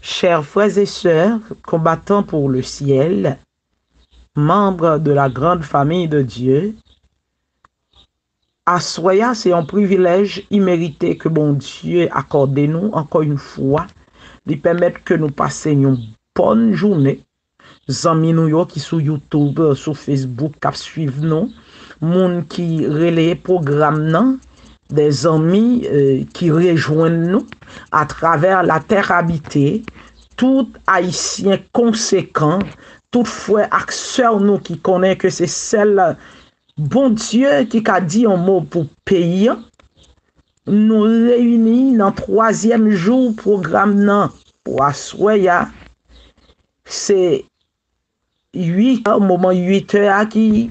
Chers frères et sœurs, combattants pour le ciel, membres de la grande famille de Dieu, Assoya, c'est un privilège immérité que bon Dieu accorde nous encore une fois, de permettre que nous passions une bonne journée. Zami nou yo qui sur YouTube, sur Facebook, qui suivent nous, moun qui relaye programme nan, des amis qui rejoignent nous à travers la terre habitée, tout haïtien conséquent, tout frère acteur nous qui connaît que c'est celle bon Dieu qui a dit un mot pour pays, nous réunis dans le 3e jour programme nan pour Assoya. C'est 8 heures, au moment 8 heures qui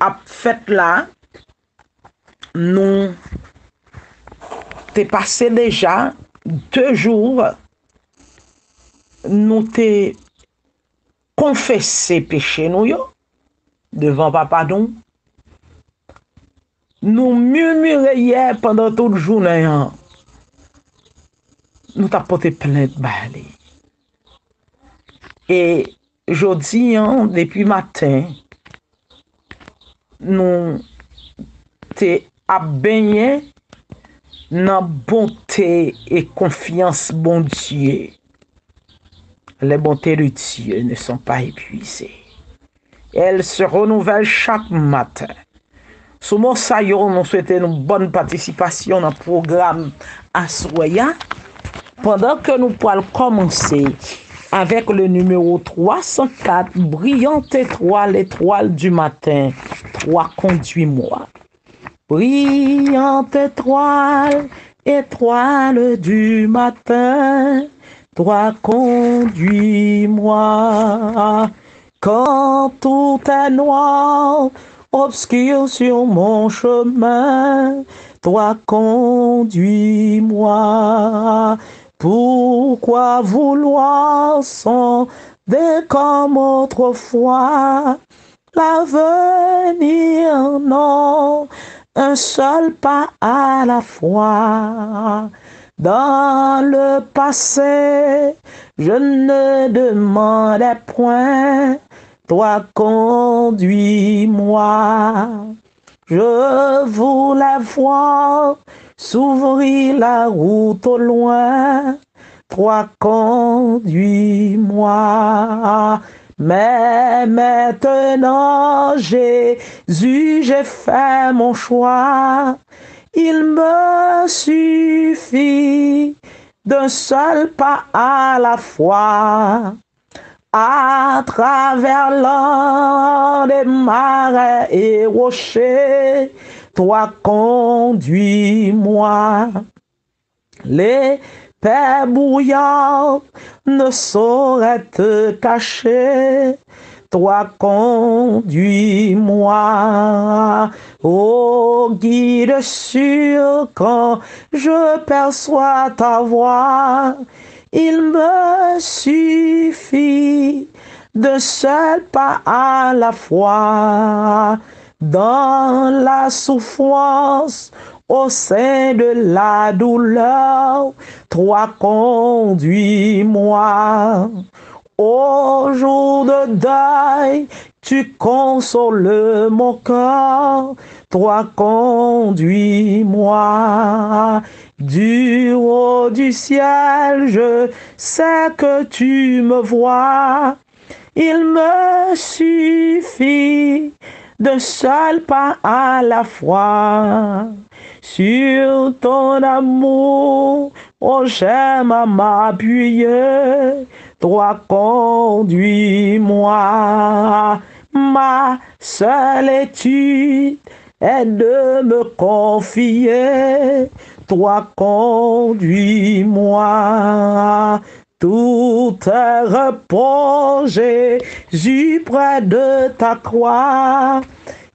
a fait là, nous t'es passé déjà 2 jours, nous t'es confessé péché nous yo, devant papa nous. Nous murmurons hier pendant toute journée. Nous t'as porté plainte balé. Et jeudi, depuis matin, nous t'es à baigner dans bonté et confiance bon Dieu. Les bontés de Dieu ne sont pas épuisées. Elles se renouvellent chaque matin. Sous mon saillon, nous souhaitons une bonne participation dans le programme Assoya. Pendant que nous pourrons commencer avec le numéro 304, brillante étoile, étoile du matin, toi conduis-moi. Brillante étoile, étoile du matin, toi conduis-moi. Quand tout est noir, obscur sur mon chemin, toi conduis-moi. Pourquoi vouloir sonder comme autrefois l'avenir? Non, un seul pas à la fois. Dans le passé, je ne demandais point, toi conduis-moi. Je voulais voir s'ouvrir la route au loin, toi conduis-moi. Mais maintenant, Jésus, j'ai fait mon choix. Il me suffit d'un seul pas à la fois. À travers l'an des marais et rochers, toi conduis-moi. Les pères bouillants ne sauraient te cacher, toi conduis-moi. Ô guide sûr quand je perçois ta voix, il me suffit d'un seul pas à la fois. Dans la souffrance, au sein de la douleur, toi conduis-moi. Au jour de deuil, tu consoles mon cœur, toi conduis-moi. Du haut du ciel, je sais que tu me vois. Il me suffit d'un seul pas à la fois. Sur ton amour, oh j'aime à m'appuyer. Toi conduis-moi. Ma seule étude est de me confier. Toi conduis-moi. Tout est repos, Jésus, près de ta croix.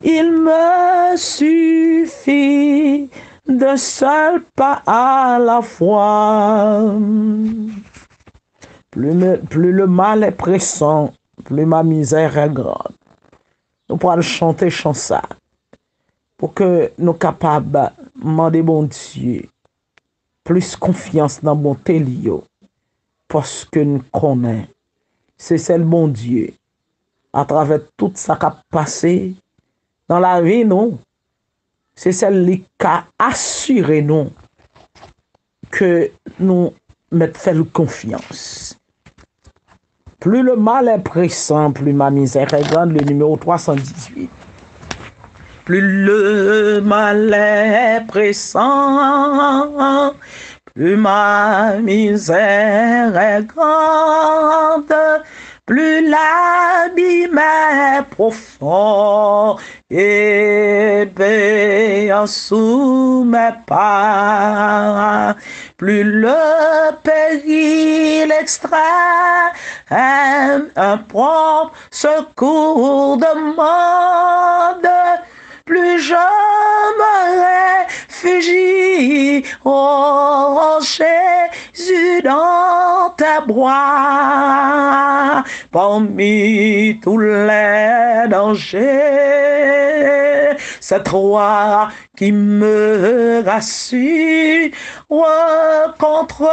Il me suffit d'un seul pas à la fois. Plus le mal est pressant, plus ma misère est grande. Nous pourrons chanter chanson pour que nous capables de demander bon Dieu plus confiance dans bonté liyo parce que nous connaissons. C'est celle bon Dieu. À travers tout ça qui a passé dans la vie, non. C'est celle qui a assuré nous que nous mettons fait confiance. Plus le mal est pressant, plus ma misère est grande, le numéro 318. Plus le mal est pressant, plus ma misère est grande, plus l'abîme est profond, et béant sous mes pas, plus le péril extrême un prompt secours demande, plus je me réfugie, oh Jésus, dans tes bras, parmi tous les dangers, c'est toi qui me rassure contre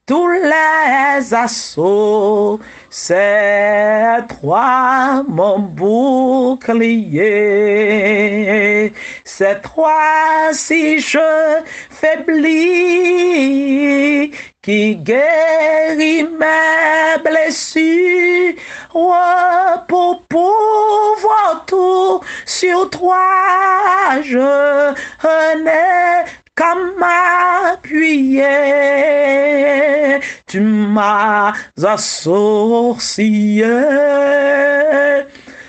tous les assauts. C'est toi mon bouclier, c'est toi si je faiblis, qui guérit mes blessures, pour pouvoir tout sur toi, je n'ai qu'à m'appuyer. Tu m'as assourcié,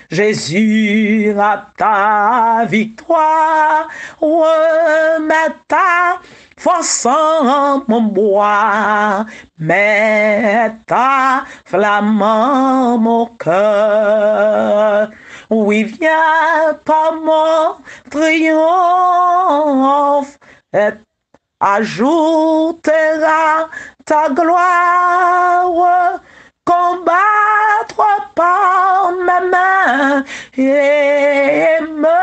Jésus, à ta victoire, remets ta force en mon bois, mets ta flamme en mon cœur. Oui, viens par mon triomphe et ajoutera ta gloire, combattre par ma main et me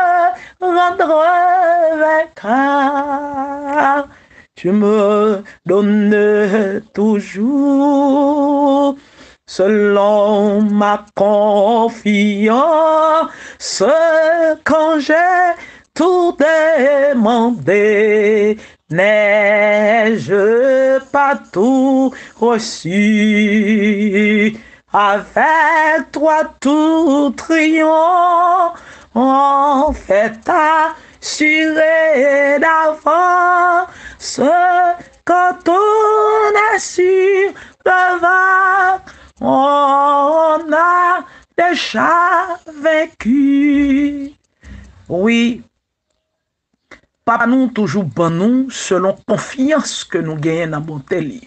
rendre vainqueur. Tu me donnes toujours selon ma confiance, quand j'ai tout demandé, n'ai-je pas tout reçu? Avec toi tout triomphe, en fait assuré d'avance, quand on assure le vaincre, on a déjà vaincu. Oui, papa nous toujours bon nous selon confiance que nous gagnons dans bon tel.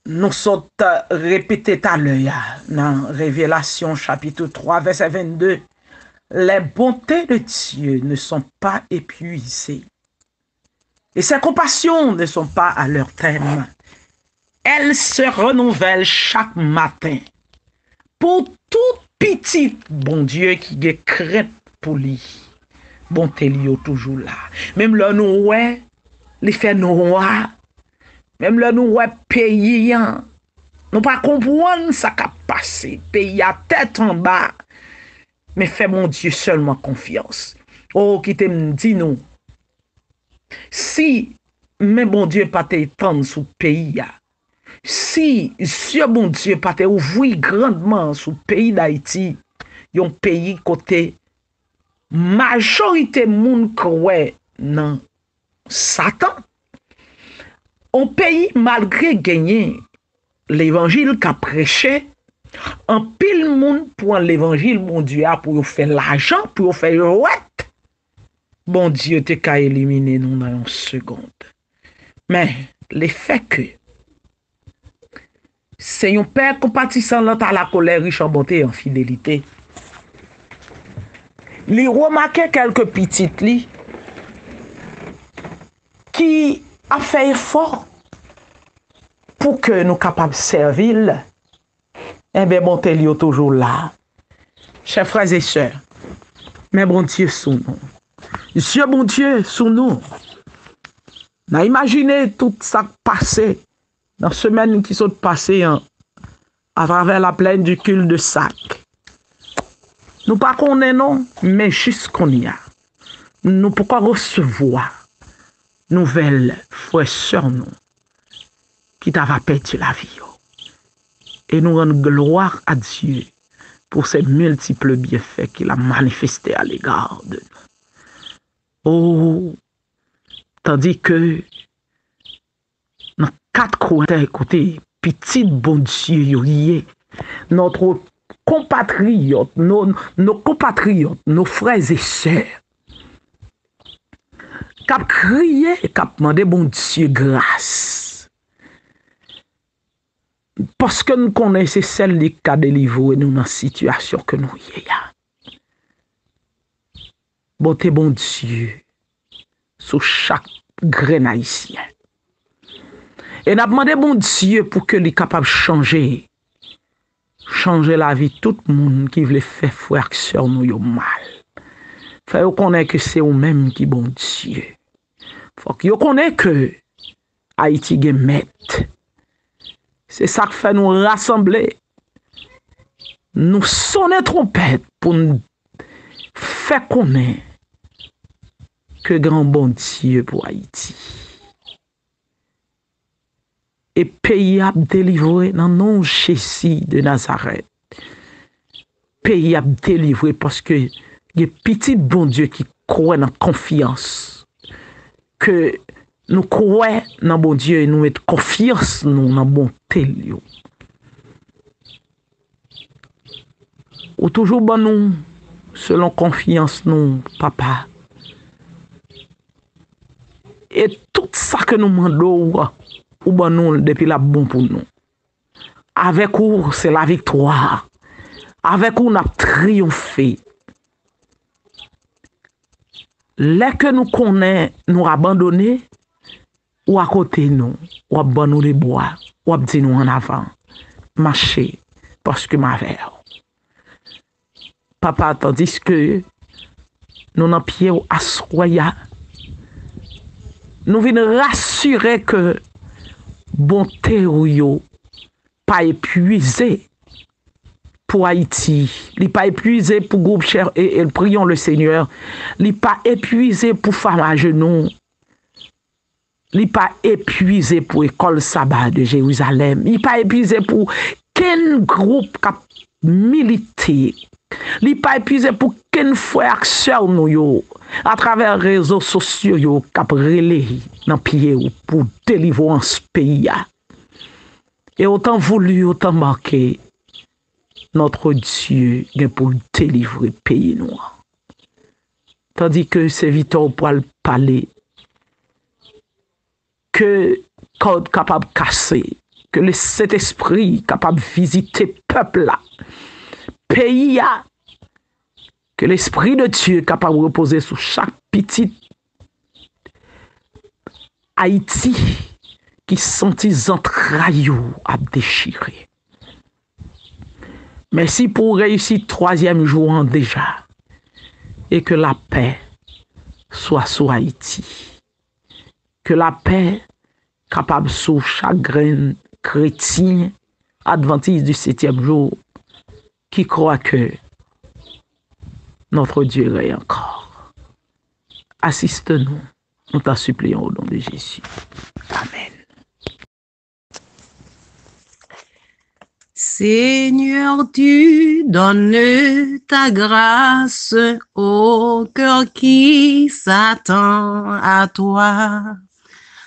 Nous sommes répétés tout à l'heure dans Révélation chapitre 3 verset 22. Les bontés de Dieu ne sont pas épuisées et ses compassions ne sont pas à leur terme. Elles se renouvellent chaque matin. Pour tout petit bon Dieu qui est crainte pour lui, bonté lui est toujours là. Même là nous ouais, les faits noirs, même là nous ouais pays, nous pas comprendre ça qui a passé, pays à tête en bas, mais fait mon Dieu seulement confiance. Oh, qui te dit nous, si mais bon Dieu pas t'étendre sous pays, si Dieu bon Dieu pas ouvrir grandement sous pays d'Haïti, un pays côté majorité moun croit dans Satan, un pays malgré gagner l'évangile qu'a prêché, un pile moun pour l'évangile mon Dieu pour faire l'argent, pour faire ouais. Bon Dieu te qu'a éliminé nous dans une seconde. Mais le fait que c'est un père compatissant l'autre à la colère, riche en bonté et en fidélité. Il remarquait quelques petites li qui a fait effort pour que nous capables de servir. Eh bien, bonté li est toujours là. Chers frères et sœurs, mais bon Dieu sous nous. Dieu bon Dieu sous nous. N'a imaginé tout ça passé dans la semaine qui sont passées à travers la plaine du cul de sac. Nous pas connaissons, mais juste qu'on y a. Nous pourquoi recevoir nouvelles frères sœurs nous qui t'avaient perdu la vie. Et nous rendons gloire à Dieu pour ces multiples bienfaits qu'il a manifestés à l'égard de nous. Oh, tandis que dans 4 coins, écoutez, petit bon Dieu, y est, notre compatriotes, nos compatriotes, nos frères et sœurs, qui ont crié et qui ont demandé bon Dieu grâce. Parce que nous connaissons celle qui a délivré nous dans la situation que nous y sommes. Bonté bon Dieu sur chaque grain haïtien. Et nous avons demandé bon Dieu pour que lui capable de changer la vie de tout le monde qui veut faire frère sœur nous yo mal. Faut connaître que c'est eux-mêmes qui bon Dieu. Faut que connaître que Haïti est maître. C'est ça qui fait nous rassembler. Nous sonner trompette pour nous faire connaître que grand bon Dieu pour Haïti. Et pays a délivré dans le nom de Jésus de Nazareth. Pays a délivré parce que il y a petit bon Dieu qui croit dans confiance. Que nous croyons dans bon Dieu et nous mettons confiance nous dans bonté. Ou toujours bon nous, selon confiance nous, papa. Et tout ça que nous demandons, ou bon nous depuis la bon pour nous. Avec vous, c'est la victoire. Avec vous, on a triomphé. Les que nous connaissons, nous abandonner, ou à côté nous, ou abandonner les bois, ou dit nous en avant. Marcher, parce que ma verre. Papa, tandis que nous n'en pied à soya, nous venons rassurer que bonté ou yo pas épuisé pour Haïti, il pas épuisé pour groupe cher et prions le Seigneur, il pas épuisé pour femmes à genoux, il pas épuisé pour école sabbat de Jérusalem, il pas épuisé pour quel groupe qui milité, il pas épuisé pour quel frère sœur nous yo à travers les réseaux sociaux yo qui relé dans pied pour délivrer ce pays. Et autant voulu, autant marqué, notre Dieu est pour délivrer le pays noir. Tandis que c'est Victor pour le parler, que code capable de casser, que cet esprit capable de visiter le peuple là, pays là, que l'esprit de Dieu est capable de reposer sur chaque petit Haïti qui sentit entrailles à déchirer. Merci pour réussir 3e jour déjà et que la paix soit sur Haïti. Que la paix capable sur chaque grain chrétien adventiste du 7e jour qui croit que notre Dieu est encore. Assiste-nous, nous t'en supplions au nom de Jésus. Amen. Seigneur, tu donnes ta grâce au cœur qui s'attend à toi.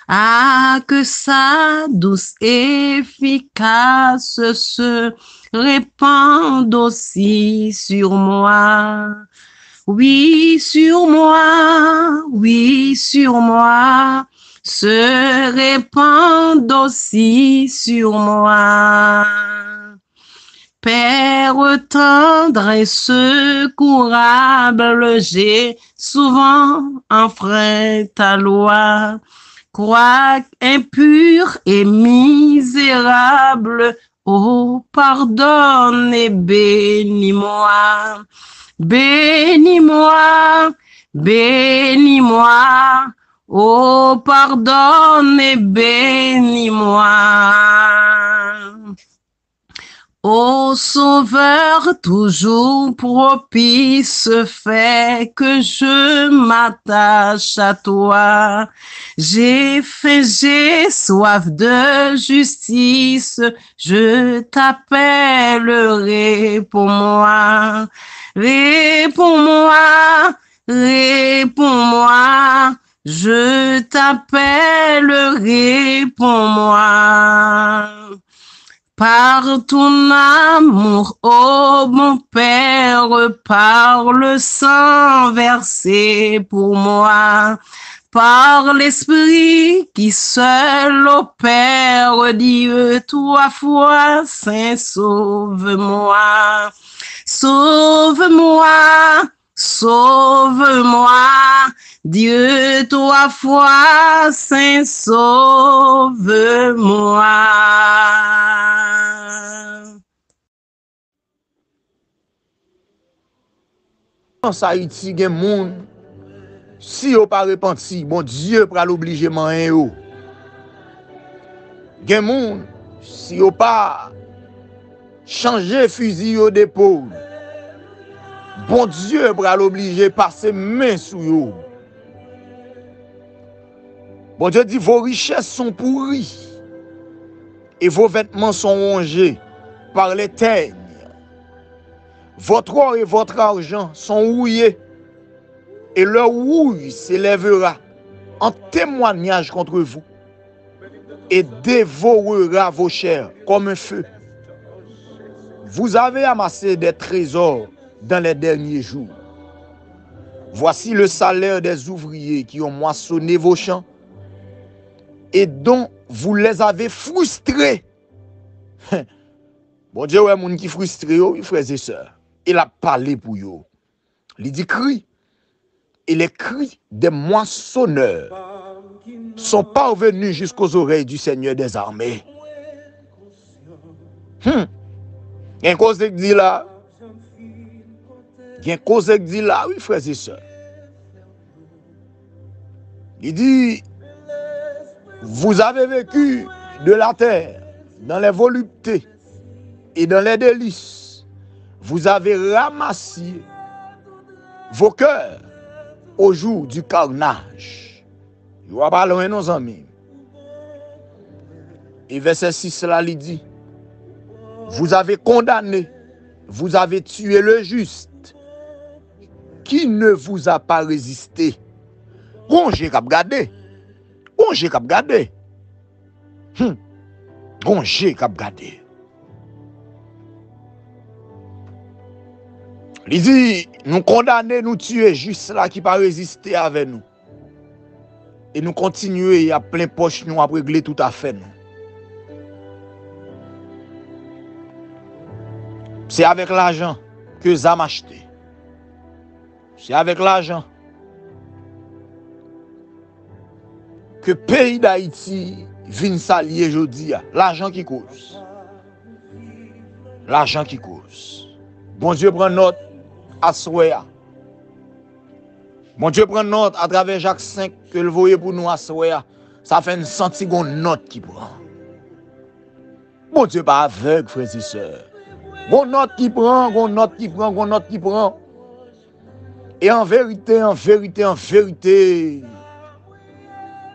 Ah, que sa douce efficace se répande aussi sur moi. Oui, sur moi, se répande aussi sur moi. Père tendre et secourable, j'ai souvent enfreint ta loi. Quoique impur et misérable, oh, pardonne et bénis-moi. Bénis-moi, bénis-moi, oh, pardonne et bénis-moi. Ô Sauveur, toujours propice, fais que je m'attache à toi. J'ai faim, j'ai soif de justice, je t'appellerai pour moi. Réponds-moi, réponds-moi, je t'appellerai pour moi. Par ton amour, ô mon Père, par le sang versé pour moi, par l'Esprit qui seul opère, Dieu, toi foi, Saint, sauve-moi, sauve-moi, sauve-moi, Dieu, toi foi, Saint, sauve-moi. En Haïti, gen moun, si yo pas repenti, bon Dieu pral oblige man yo. Gen moun, si yo pas changer fusil yo d'épaule, bon Dieu pral oblige passer main sou yo. Bon Dieu dit vos richesses sont pourries et vos vêtements sont rongés par les teignes. Votre or et votre argent sont rouillés et leur rouille s'élèvera en témoignage contre vous et dévorera vos chairs comme un feu. Vous avez amassé des trésors dans les derniers jours. Voici le salaire des ouvriers qui ont moissonné vos champs et dont vous les avez frustrés. Bon Dieu, ouais, moun qui frustré, oui, frères et sœurs. Il a parlé pour eux. Il dit cri. Et les cris des moissonneurs sont parvenus jusqu'aux oreilles du Seigneur des armées. Il y a une cause qui dit là. Il y a une cause qui dit là, oui, frères et sœurs. Il dit, vous avez vécu de la terre dans les voluptés et dans les délices. Vous avez ramassé vos cœurs au jour du carnage. Je vais parler nos amis. Et verset 6 là, il dit, vous avez condamné, vous avez tué le juste, qui ne vous a pas résisté. Rongez cap gardé. Rongez cap gardé. Rongez cap gardé. Il dit, nous condamner, nous tuer juste là qui pas résister avec nous. Et nous continuer à plein poche, nous à régler tout à fait. C'est avec l'argent que ça m'a acheté. C'est avec l'argent que le pays d'Haïti vient s'allier aujourd'hui. L'argent qui cause. L'argent qui cause. Bon Dieu prend note à Soya. Bon Dieu prend note à travers Jacques 5 que le voyez pour nous à Soya. Ça fait une centiseconde note qui prend. Bon Dieu pas aveugle, frères et sœurs. Bon note qui prend, bon note qui prend, bon note qui prend. Et en vérité, en vérité, en vérité,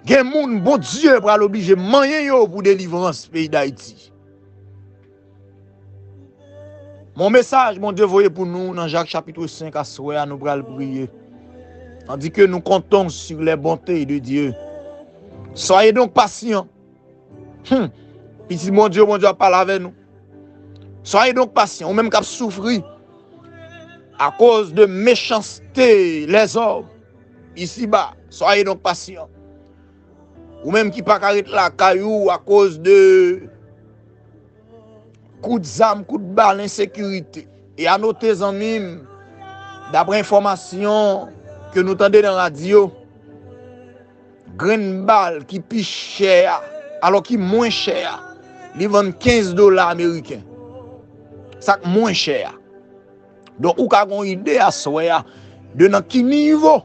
gen moun bon Dieu pour l'obliger moyen yo pour délivrance pays d'Haïti. Mon message, mon Dieu, voyez pour nous dans Jacques chapitre 5 à Soya, nous allons prier. On dit que nous comptons sur les bontés de Dieu. Soyez donc patients. Puis si mon Dieu parle avec nous. Soyez donc patients, ou même qu'à souffrir à cause de méchanceté les hommes ici-bas. Soyez donc patients. Ou même qui pas arrêter la caillou à cause de coups de zame, coups de balle, insécurité. Et à noter amis, d'après information que nous entendons dans la radio, grain balle qui plus cher, alors qui moins cher, ils vendent $15 américains. Ça moins cher. Donc, ou avez une idée à soi de dans quel niveau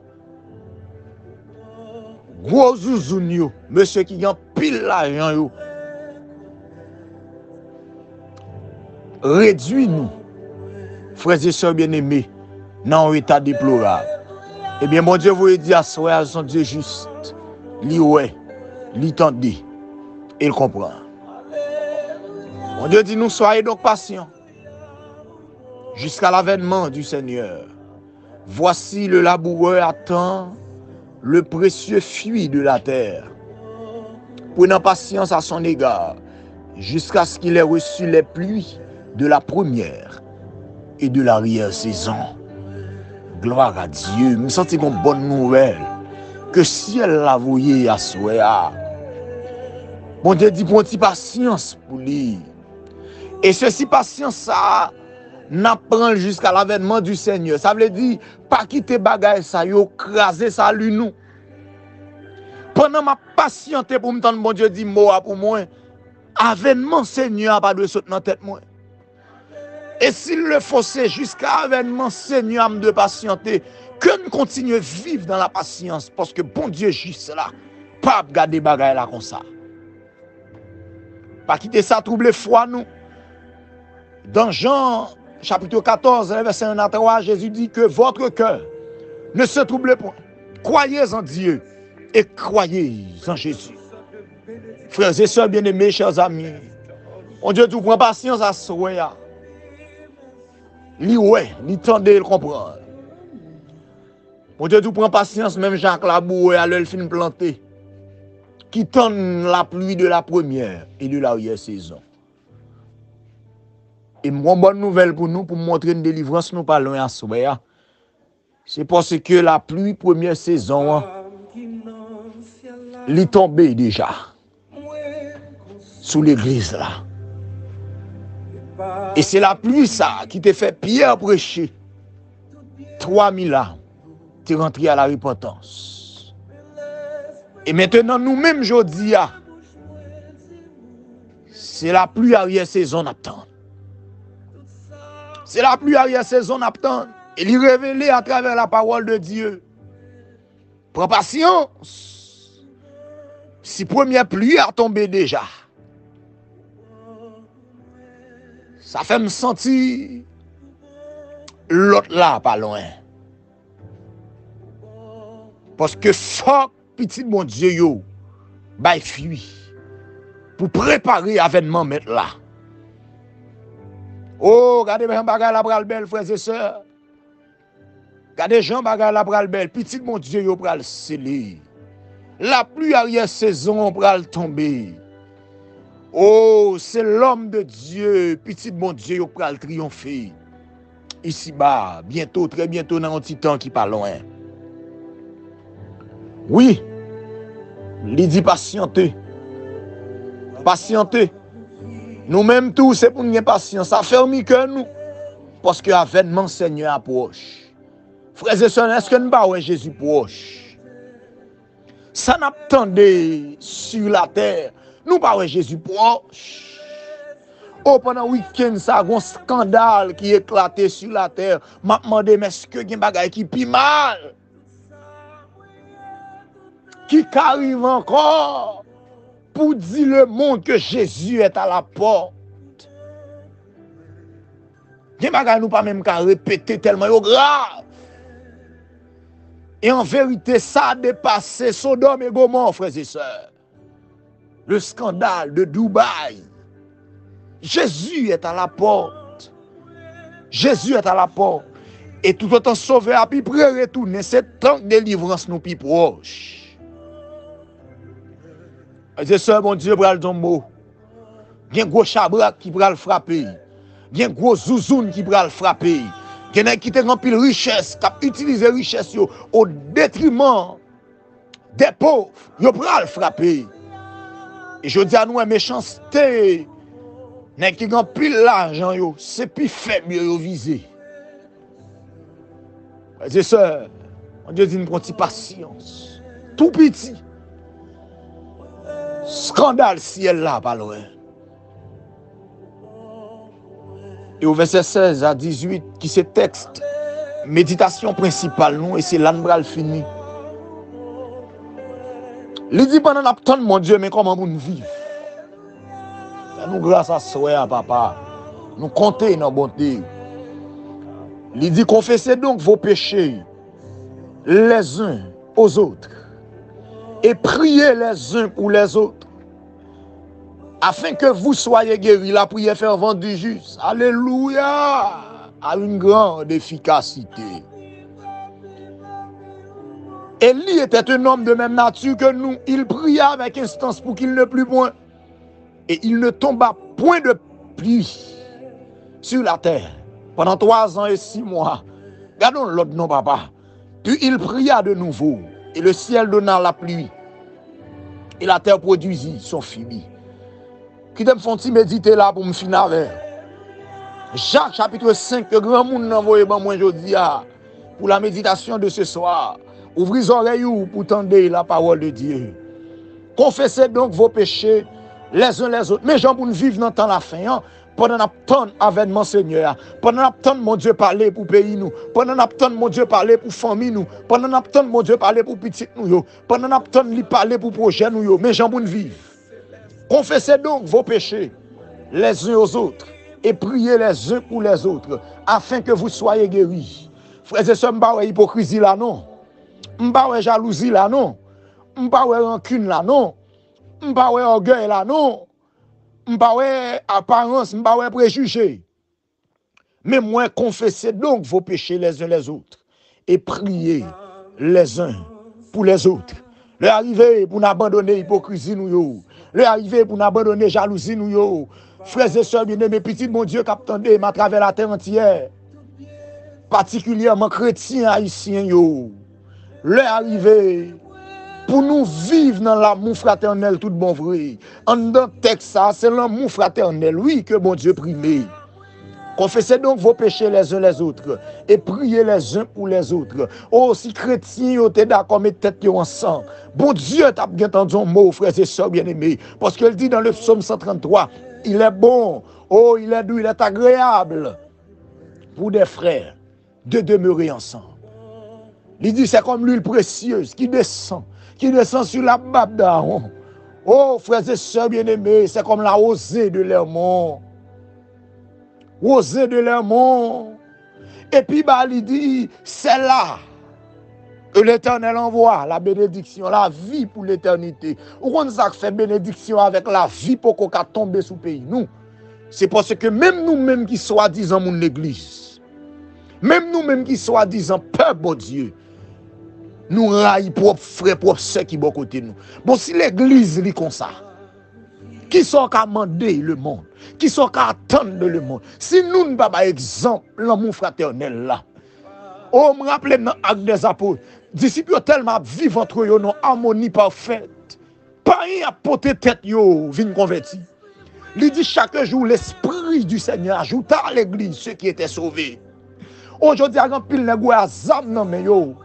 gros zouzoun monsieur qui a pile l'argent yo. réduit-nous, frères et sœurs bien-aimés, dans un état déplorable. Eh bien, mon Dieu, vous dit à soi, son Dieu juste, li ouais, li tende, et il comprend. Mon Dieu dit, nous soyez donc patients, jusqu'à l'avènement du Seigneur. Voici le laboureur attend le précieux fruit de la terre. Prenant patience à son égard, jusqu'à ce qu'il ait reçu les pluies de la première et de l'arrière-saison. Gloire à Dieu. Je me sens une bonne nouvelle. Que si elle l'a voyé à soi. Mon Dieu dit, bon, patience pour lui. Et ceci, patience, ça, n'apprend jusqu'à l'avènement du Seigneur. Ça veut dire, pas quitter bagaille ça, yo craser ça lui nous. Pendant ma patienté pour me tendre, mon Dieu dit, moi pour moi, avènement Seigneur pas de sauter dans tête moi. Et s'il le faut, c'est jusqu'à avènement Seigneur de patienter, que nous continuons à vivre dans la patience, parce que bon Dieu juste là, pas garder bagaille là comme ça. Pas quitter ça troubler foi nous. Dans Jean chapitre 14, verset 1 à 3, Jésus dit que votre cœur ne se trouble point. Croyez en Dieu et croyez en Jésus. Frères et sœurs bien-aimés, chers amis, mon Dieu, tu prends patience à soi. Li ouais, li tende, il comprend. Mon Dieu, tu prends patience, même Jacques Laboué à l'œil fin planté, qui tend la pluie de la première et de l'arrière-saison. Et mon bonne nouvelle pour nous, pour montrer une délivrance, nous parlons à soi. C'est parce que la pluie première saison, l'est tombée déjà sous l'église là. Et c'est la pluie ça qui te fait Pierre prêcher. 3000 ans, tu es rentré à la repentance. Et maintenant, nous-mêmes, aujourd'hui, c'est la pluie arrière-saison d'attendre. C'est la pluie arrière-saison d'attendre. Et lui révéler à travers la parole de Dieu. Prends patience. Si première pluie a tombé déjà, ça fait me sentir l'autre là, pas loin. Parce que fuck, petit mon Dieu, yo, bah fuit. Pour préparer l'avènement mettre là. Oh, regardez Jean Bagay la bral belle, frères et sœurs. Regardez Jean Bagay la bral belle, petit mon Dieu, yo pral scellé. La pluie arrière saison pral tomber. Oh, c'est l'homme de Dieu, petit bon Dieu, yo pral triompher. Ici-bas, bientôt, très bientôt, dans un petit temps qui pas loin. Oui, il dit patienter. Patienter. Nous-mêmes tous, c'est pour nous avoir patience. Ça ferme que nous. Parce que l'avènement Seigneur approche. Frères et sœurs, est-ce que nous avons Jésus proche? Ça n'attendait sur la terre. Nous avons Jésus proche. Oh, pendant le week-end, ça a un scandale qui éclaté sur la terre. M'a demandé, mais est-ce que il y a un bagage qui pi mal? Qui arrive encore pour dire le monde que Jésus est à la porte. Il y a un bagage nous pas même qu'à répéter tellement grave. Et en vérité, ça a dépassé Sodome et Gomorrhe, frères et sœurs. Le scandale de Dubaï. Jésus est à la porte. Jésus est à la porte. Et tout autant sauvé à puis près retourner, c'est tant de délivrance nous plus proche. Frères et sœurs, mon Dieu, bral tombeau. Il y a un gros chabrak qui va le frapper. Il y a un gros zouzoun qui va le frapper. Il y a qui te rempli de richesse, qui a utilisé richesse au détriment des pauvres. Il va le frapper. Et je dis à nous, méchanceté, qui rempli l'argent, c'est plus faible yo visé. Frères et sœurs, mon Dieu dit une petite patience. Tout petit. Scandale ciel là, pas loin. Et au verset 16 à 18, qui c'est texte, méditation principale, nous, et c'est l'anbral fini. Il dit pendant la temps, mon Dieu, mais comment vous vivre? Fais-nous grâce à soi, papa. Nous comptons dans bonté. Il dit confessez donc vos péchés les uns aux autres et priez les uns pour les autres afin que vous soyez guéris. La prière fervente du juste, alléluia, a une grande efficacité. Élie était un homme de même nature que nous. Il pria avec instance pour qu'il ne plût point. Et il ne tomba point de pluie sur la terre pendant 3 ans et 6 mois. Regardons l'autre nom, papa. Puis il pria de nouveau, et le ciel donna la pluie, et la terre produisit son fruit. Qui te font méditer là pour me finir avec. Jacques chapitre 5, que grand monde n'a envoyé moi aujourd'hui pour la méditation de ce soir. Ouvrez les oreilles pour tendre la parole de Dieu. Confessez donc vos péchés les uns les autres. Mais gens pour nous vivre dans le temps la fin, hein? Pendant l'attendre avènement Seigneur, pendant l'attendre mon Dieu parler pour pays nous, pendant l'attendre mon Dieu parler pour famille nous, pendant l'attendre mon Dieu parler pour petit nous, pendant l'attendre lui parler pour projet nous, mais gens pour nous vivre. Confessez donc vos péchés les uns aux autres et priez les uns pour les autres afin que vous soyez guéris. Frères et sœurs, m'pa hypocrisie là non. M'pa jalousie là non. M'pa rancune là non. M'pa orgueil là non. M'pa apparence, m'pa préjugé. Mais moi confessez donc vos péchés les uns les autres et priez les uns pour les autres. Le arrivé pour n'abandonner hypocrisie nous yo. Le arrivé pour n'abandonner jalousie nous yo. Frères et sœurs bien-aimés, petit mon Dieu qu'attendez à travers la terre entière. Particulièrement chrétiens haïtiens yo. Le arrivé pour nous vivre dans l'amour fraternel tout bon vrai. En dans texte ça, c'est l'amour fraternel oui que bon Dieu primé. Confessez donc vos péchés les uns les autres et priez les uns pour les autres. Oh, si chrétiens yo t'es d'accord mettre tête yo ensemble. Bon Dieu t'a bien entendu un mot, frères et sœurs bien-aimés, parce qu'il dit dans le psaume 133, il est bon, oh, il est doux, il est agréable pour des frères de demeurer ensemble. Il dit c'est comme l'huile précieuse qui descend sur la barbe d'Aaron. Oh, frères et sœurs bien-aimés, c'est comme la rosée de l'Hermon. Rosée de l'Hermon. Et puis, il dit, c'est là que l'Éternel envoie la bénédiction, la vie pour l'éternité. Où on a fait bénédiction avec la vie pour qu'on tombe sous le pays. Nous, c'est parce que même nous-mêmes qui soi-disant mon l'église, même nous-mêmes qui soi-disant peuple bon Dieu, nous raillons propres frères, propres sœurs qui sont à côté de nous. Bon, si l'église lit comme ça, qui sont qu'à demander le monde, qui sont qu'à attendre le monde, si nous ne pas exemple, l'amour fraternel là, oh, me rappelle dans l'acte des apôtres, disciples tellement vivent entre eux dans harmonie parfaite, pas rien à porter tête yo, vin converti. Il dit chaque jour, l'esprit du Seigneur ajoute à l'église ceux qui étaient sauvés. Aujourd'hui, il y a un pile de azam dans mes yo.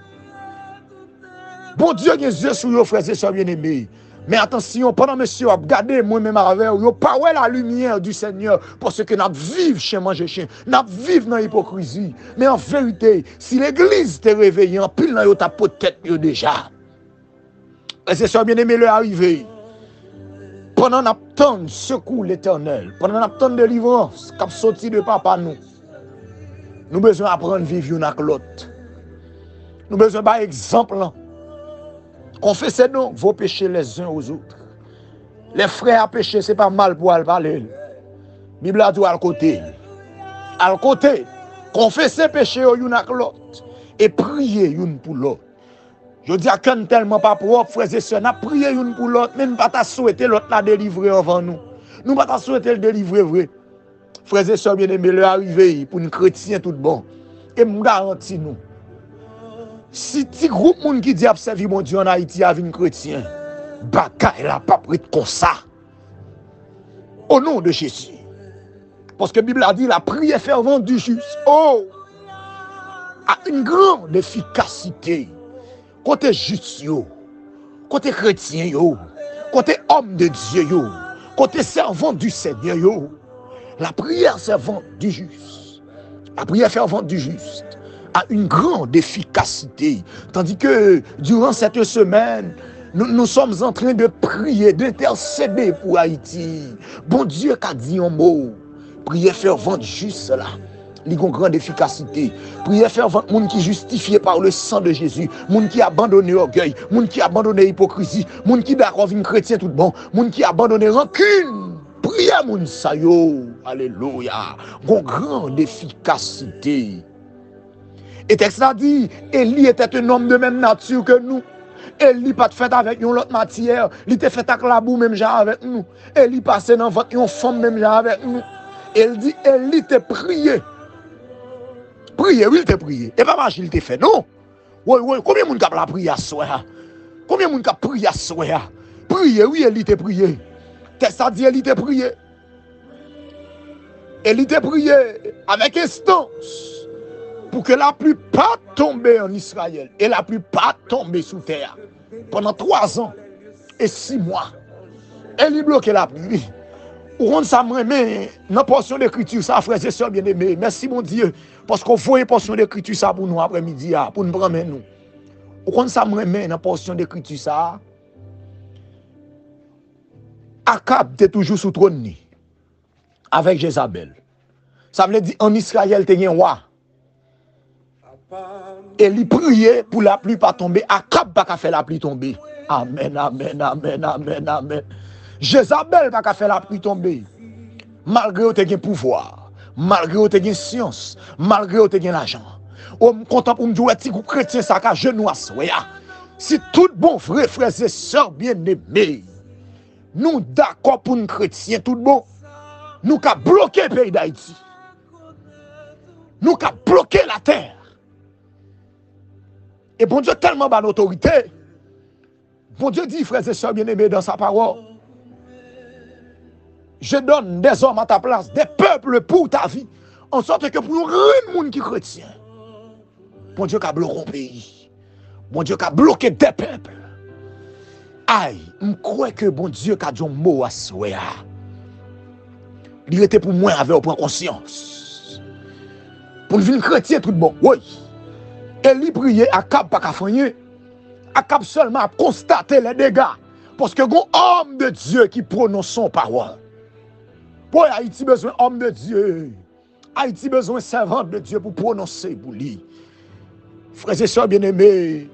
Bon Dieu, il y a des yeux sur vous, frères et sœurs bien-aimés. Mais attention, pendant monsieur, regardez moi-même avec vous, pas la lumière du Seigneur, parce que nous vivons chez manger chien, nous vivons dans l'hypocrisie. Mais en vérité, si l'église t'est réveillée, en pile dans ta tête déjà. Frères et sœurs bien-aimés, le arrivé. Pendant nous attendons secours l'Éternel, pendant nous attendons délivrance, qui sorti de papa nous, nous avons besoin d'apprendre à vivre avec l'autre. Nous avons besoin d'un exemple. Confessez donc vos péchés les uns aux autres. Les frères à pécher, ce n'est pas mal pour aller parler. La Bible a dit à côté. À côté, confessez péché l'un avec l'autre et priez l'un pour l'autre. Je dis à quelqu'un tellement pas propre, frères et sœurs, nous prions l'un pour l'autre, même pas souhaiter l'autre la délivrer avant nous. Nous ne pas souhaiter le délivrer vrai. Frères et sœurs bien-aimés, le arriver pour nous chrétiens tout bon. Et me garantis nous. Si ti groupe moun qui dit observer mon Dieu en Haïti avec un chrétien, bagaille la pas pris comme ça. Au nom de Jésus. Parce que la Bible a dit la prière fervente du juste. Oh! A une grande efficacité. Côté juste yo, côté chrétien yo, côté homme de Dieu yo, côté servant du Seigneur yo. La prière fervente du juste. La prière fervente du juste a une grande efficacité. Tandis que durant cette semaine, nous sommes en train de prier, d'intercéder pour Haïti. Bon Dieu qui a dit un mot. Prière fervente juste là. Li gon grande efficacité. Prière fervente, moun qui justifié par le sang de Jésus, moun qui abandonné orgueil, moun qui abandonné hypocrisie, moun qui d'accord vin chrétien tout bon, moun qui abandonné rancune. Prière moun sa yo. Alléluia. Gon grande efficacité. Et texte a dit, Élie était un homme de même nature que nous. Élie pas fait avec une autre matière, il était fait avec la boue même genre avec nous. Élie passait dans votre une femme même genre avec nous. Elle dit, Élie te prié. Prier, oui, il te prié. Et pas marcher, il te fait, non? Oui, oui, combien de monde a prié à soi? Combien de monde a prié à soi? Prier, oui, Élie te prié. Texte a dit, Élie te prié. Élie te prié avec instance pour que la pluie pas tombe en Israël et la pluie pas tombe sous terre pendant 3 ans et 6 mois. Élie bloquait la pluie. Ou on ça mais dans portion d'écriture ça frères et sœurs bien-aimés. Merci mon Dieu parce qu'on voit une portion d'écriture ça pour nous après-midi pour nous prendre nous. Ou on ça mais dans portion d'écriture ça Akab était toujours sous trône avec Jézabel. Ça veut dire en Israël tu un roi. Et il priait pour la pluie pas tomber. Akab pas faire la pluie tomber. Amen, amen, amen, amen, amen. Jézabel pas faire la pluie tomber. Malgré que tu as pouvoir, malgré que tu as science, malgré que tu as l'argent. On me content pour me dire que les chrétiens ça ka genou assoya. Si tout bon frère, frères et sœurs bien-aimés, nous d'accord pour un chrétien tout bon, nous ka bloquer le pays d'Haïti. Nous ka bloquer la terre. Et bon Dieu tellement bas l'autorité. Bon Dieu dit, frères et sœurs bien-aimés, dans sa parole, je donne des hommes à ta place, des peuples pour ta vie, en sorte que pour un monde qui est chrétien, bon Dieu qui a bloqué un pays, bon Dieu qui a bloqué des peuples. Aïe, je crois que bon Dieu qui a dit un mot à soi. Il était pour moi avec prendre conscience. Pour le chrétien tout bon, oui. Élie priait, Akab pas qu'à Akab seulement a constaté les dégâts. Parce que un homme de Dieu qui prononce son parole. Pour Haïti besoin d'homme de Dieu. Haïti besoin de servant de Dieu pour prononcer pour lui. Frères et sœurs bien-aimés,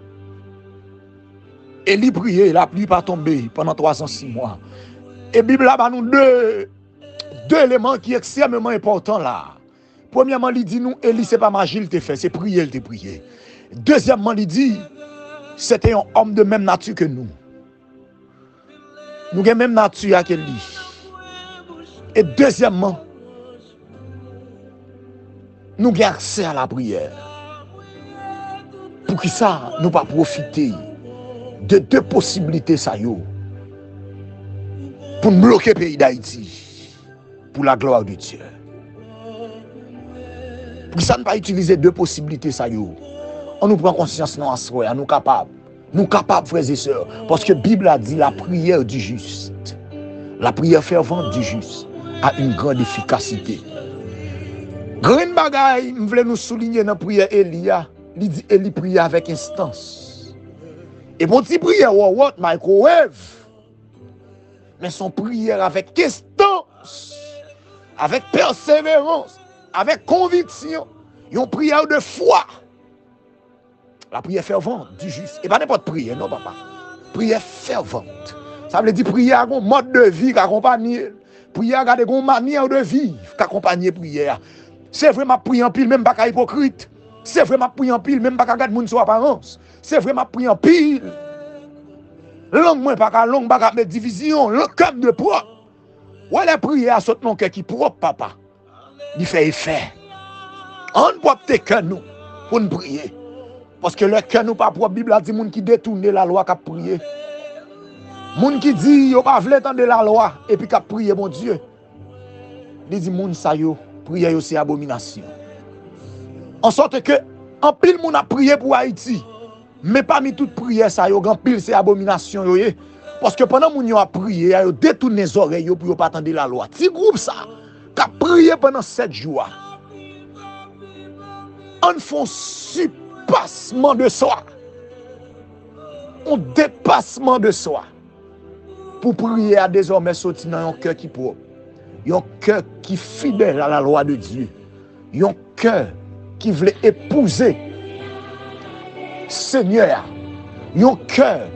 Élie priait, la pluie pas tombé pendant 3 ans, 6 mois. Et la Bible a nous deux éléments qui sont extrêmement importants là. Premièrement, il dit nous, Élie, ce n'est pas magie, il te fait, c'est prier, il te prié. Deuxièmement, il dit, c'était un homme de même nature que nous. Nous avons la même nature que lui. Et deuxièmement, nous avons accès à la prière. Pour que ça, nous pas profiter de 2 possibilités ça yo, pour bloquer le pays d'Haïti pour la gloire de Dieu. Pour ça ne pas utiliser 2 possibilités ça yo. On nous prend conscience non à soi, nous capables. Nous capables frères et sœurs parce que la Bible a dit la prière du juste. La prière fervente du juste a une grande efficacité. Grande bagaille, je voulais nous souligner dans la prière Elia, il dit Élie priait avec instance. Et bon petit prière what microwave. Mais son prière avec instance, avec persévérance, avec conviction, une prière de foi. La prière fervente du juste. Et pas n'importe prière, non papa. Prière fervente. Ça veut dire prière avec un mode de vie qui accompagne. Prière avec une manière de vivre qui accompagne la prière. C'est vraiment prier en pile, même pas hypocrite. C'est vraiment prier en pile, même pas regarder moun sur apparence. C'est vraiment prier en pile. Langue moins pas langue, pas mettre division, le cœur de propre. Ouais, la prière à ce nom qui propre, papa. Il fait effet. On ne peut pas que nous pour nous prier. Parce que le cœur nous pas propre, la Bible a dit moun qui détourne la loi qui prier. Moun qui dit yo pas vle entendre la loi et puis qui prier mon Dieu. Il dit moun sa yo prier c'est abomination. En sorte que en pile moun a prié pour Haïti. Mais parmi toutes prières ça yo grand pile c'est abomination yo. Parce que pendant moun yo a prié, yo détourne les oreilles yo pour yo pas attendre la loi. Ti groupe ça qui a prié pendant 7 jours. On font surpassement de soi. Un dépassement de soi. Pour prier à désormais sortir dans un cœur qui propre. un cœur qui est fidèle à la loi de Dieu, un cœur qui voulait épouser Seigneur, un cœur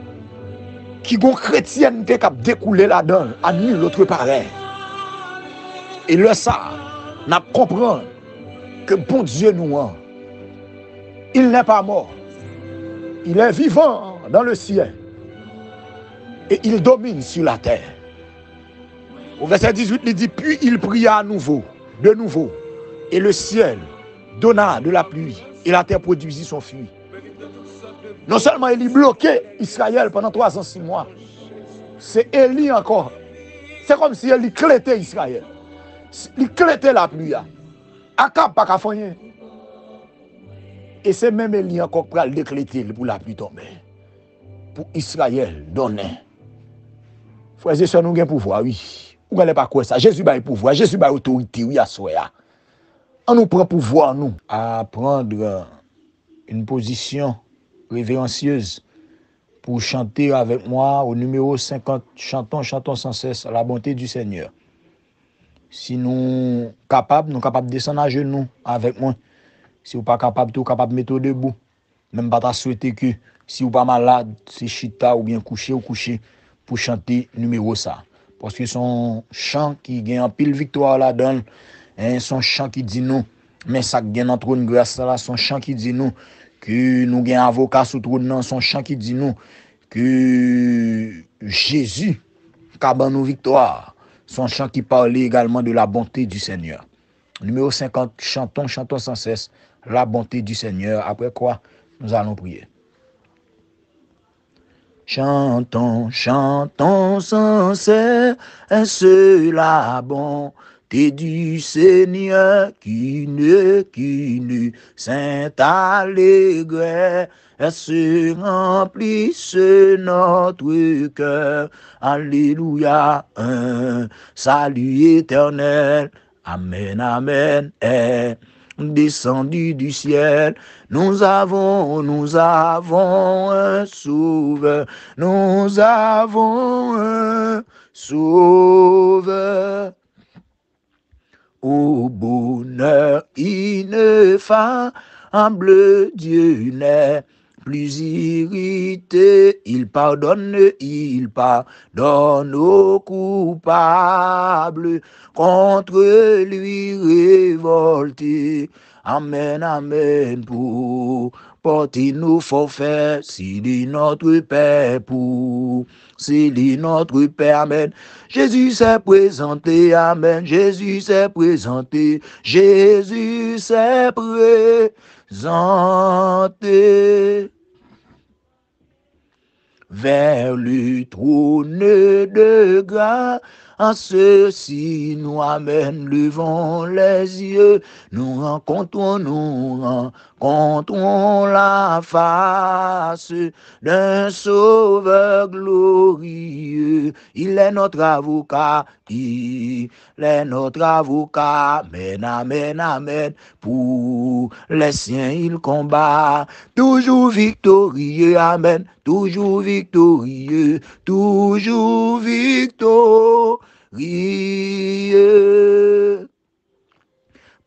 qui gon chrétienté qui a découlé là-dedans, à nul autre pareil. Et le ça, n'a comprendre que bon Dieu nous a. Il n'est pas mort. Il est vivant dans le ciel. Et il domine sur la terre. Au verset 18, il dit, puis il pria à nouveau, de nouveau. Et le ciel donna de la pluie. Et la terre produisit son fruit. Non seulement il bloqué Israël pendant 3 ans, 6 mois. C'est Élie encore. C'est comme si il clétait Israël. Il clétait la pluie. Akab pas qu'à faire. Et c'est même Élie encore pour le décléter pour la pluie tomber. Pour Israël donner. Frères et sœurs, nous avons pouvoir, oui. Vous n'allez pas quoi ça. Jésus a le pouvoir. Jésus a l'autorité, oui, à soi. On nous prend pouvoir, nous, à prendre une position révérencieuse pour chanter avec moi au numéro 50. Chantons sans cesse la bonté du Seigneur. Si nous capables de descendre à genoux avec moi. Si vous pas capable, tout capable de mettre debout. Même pas souhaiter que si vous pas malade, c'est chita ou bien couché ou couché pour chanter numéro ça. Parce que son chant qui gagne en pile victoire là-dedans, son chant qui dit nous, mais ça gagne en trône grâce là, son chant qui dit nous que nous gagne avocat sous trône, son chant qui dit nous que Jésus a nous victoire. Son chant qui parlait également de la bonté du Seigneur. Numéro 50, chantons sans cesse la bonté du Seigneur. Après quoi, nous allons prier. Chantons sans cesse la bonté du Seigneur qui ne saint allégresse remplisse notre cœur. Alléluia, un salut éternel. Amen, amen, est descendu du ciel. Nous avons un sauveur. Nous avons un sauveur. Au bonheur ineffable, Dieu n'est plus irrité, il pardonne aux coupables, contre lui révolté. Amen, amen, pour porter nos forfaits, s'il est notre Père, s'il est notre Père, amen. Jésus s'est présenté, amen, Jésus s'est présenté, Jésus s'est présenté vers le trône de grâce. À ceci nous amène, levons les yeux, nous rencontrons la face d'un sauveur glorieux. Il est notre avocat, amen, amen, amen. Pour les siens il combat, toujours victorieux, amen, toujours victorieux, toujours victorieux.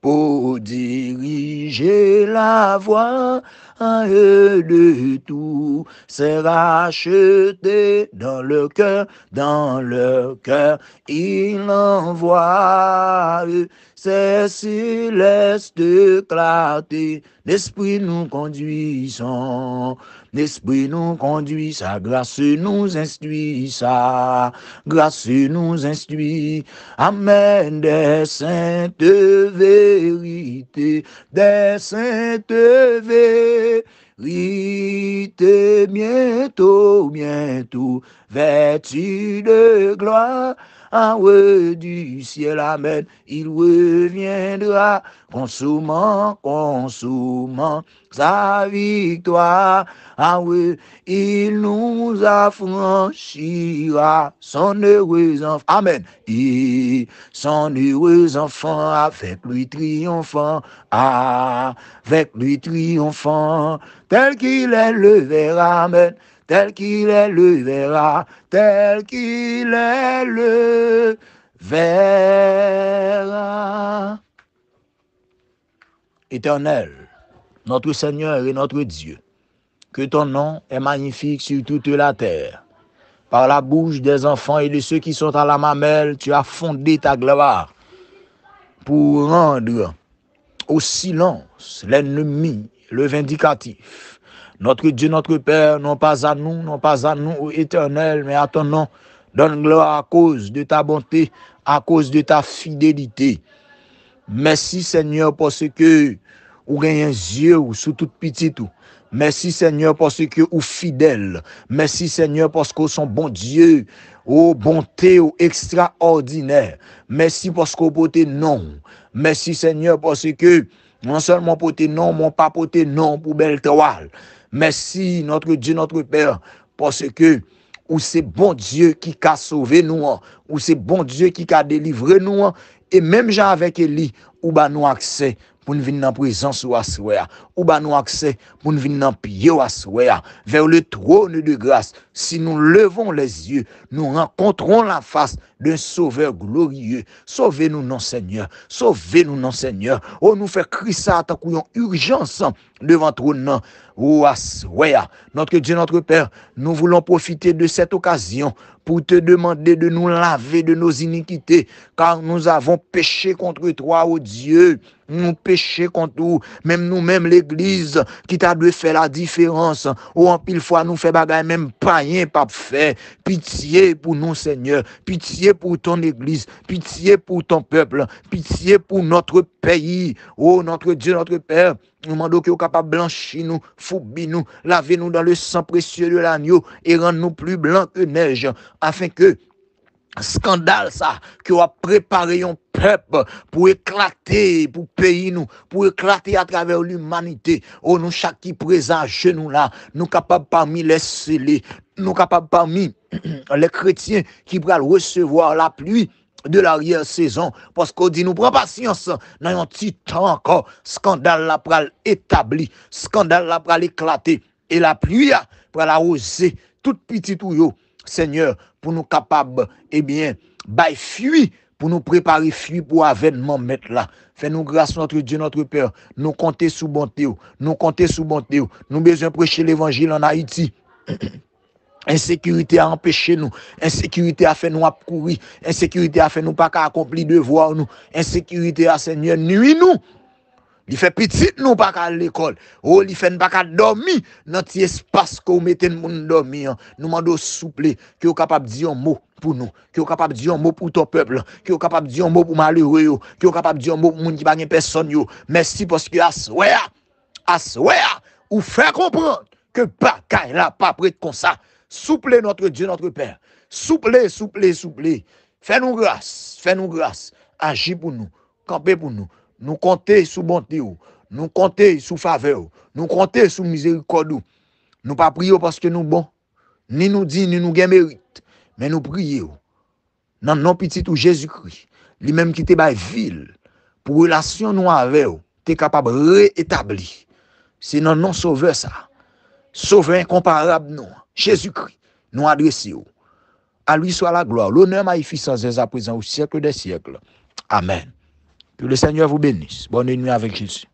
Pour diriger la voie de tout, c'est racheté dans le cœur, il envoie ses célestes clartés, l'esprit nous conduit, sa grâce nous instruit, amen, des saintes vérités, bientôt, vêtu de gloire, du ciel, amen, il reviendra, consommant sa victoire, il nous affranchira, son heureux enfant, amen, et son heureux enfant avec lui triomphant, tel qu'il est le verra, amen, tel qu'il est le verra, Éternel, notre Seigneur et notre Dieu, que ton nom est magnifique sur toute la terre. Par la bouche des enfants et de ceux qui sont à la mamelle, tu as fondé ta gloire pour rendre au silence l'ennemi, le vindicatif. Notre Dieu, notre Père, non pas à nous, Éternel, mais à ton nom, donne gloire à cause de ta bonté, à cause de ta fidélité. Merci Seigneur parce que ou gagne un yeux sous toute petite ou. Merci Seigneur parce que ou fidèle. Merci Seigneur parce que son bon Dieu, ô bonté ou extraordinaire. Merci parce que poté non. Merci Seigneur parce que non seulement poté non, mon pas poté non pour belle toile. Merci notre Dieu, notre Père parce que ou c'est bon Dieu qui a sauvé nous, ou c'est bon Dieu qui a délivré nous, et même Jean avec Élie, ou bah nous accès pour nous venir dans la présence ou assoya, ou bah nous accès pour nous venir dans le pied ou assoya, vers le trône de grâce. Si nous levons les yeux, nous rencontrons la face d'un sauveur glorieux. Sauvez-nous, non Seigneur. Sauvez-nous, non Seigneur. Oh, nous fait crier ça tant qu'on urgence devant trône. Oh, assoya. Notre Dieu, notre Père, nous voulons profiter de cette occasion pour te demander de nous laver de nos iniquités, car nous avons péché contre toi, ô Dieu. Nous péché contre nous, même nous-mêmes l'église qui t'a dû faire la différence. Ou en pile fois nous fait bagaille même païen pas fait. Pitié pour nous Seigneur, pitié pour ton église, pitié pour ton peuple, pitié pour notre pays. Oh notre Dieu, notre Père, nous demandons que vous capable blanchir nous, fourbi nous, laver nous dans le sang précieux de l'agneau et rendre nous plus blancs que neige, afin que scandale ça que a préparé un peuple pour éclater pour pays nous, pour éclater à travers l'humanité. Oh nous chaque qui présage nous là, nous capables parmi les scellés, nous capables parmi les chrétiens qui pourraient recevoir la pluie de l'arrière-saison, parce qu'on dit nous prend patience dans un petit temps encore, scandale là pral établi, scandale là pral éclater et la pluie pral arroser toute petite ou Seigneur, pour nous capables, eh bien, bail fuir, pour nous préparer fuir pour avènement mettre là. Fais-nous grâce, notre Dieu, notre Père. Nous compter sous bonté, nous compter sous bonté. Nous besoin prêcher l'évangile en Haïti. Insécurité a empêché nous, insécurité a fait nous à courir, insécurité a fait nous pas accomplir devoir nous, insécurité a Seigneur nuit nous. Il fait petit nous pas à l'école. Oh, il fait pas dormir dans petit espace que vous mettez nous dormir. Nous demandons souple que vous capable de dire un mot pour nous, que vous capable de dire un mot pour ton peuple, que vous capable de dire un mot pour malheureux, que vous capable de dire un mot pour monde qui pas personne yo. Merci parce que assoya ou faire comprendre que bagaille là pas prêt comme ça. Souple notre Dieu, notre Père. Souple. Fais-nous grâce. Agis pour nous, campez pour nous. Nous compter sous bonté, nous compter sous faveur, nous compter sous miséricorde. Nous pas prions parce que nous bon, ni nous dit ni nous gain mérite, mais nous prions. Dans non petit ou Jésus-Christ, lui-même qui te ba ville pour relation nous avec, tu es capable de rétablir. C'est dans non sauveur ça. Sauveur incomparable nous, Jésus-Christ, nous adressons. À lui soit la gloire, l'honneur, magnificence dès à présent au siècle des siècles. Amen. Que le Seigneur vous bénisse. Bonne nuit avec Jésus.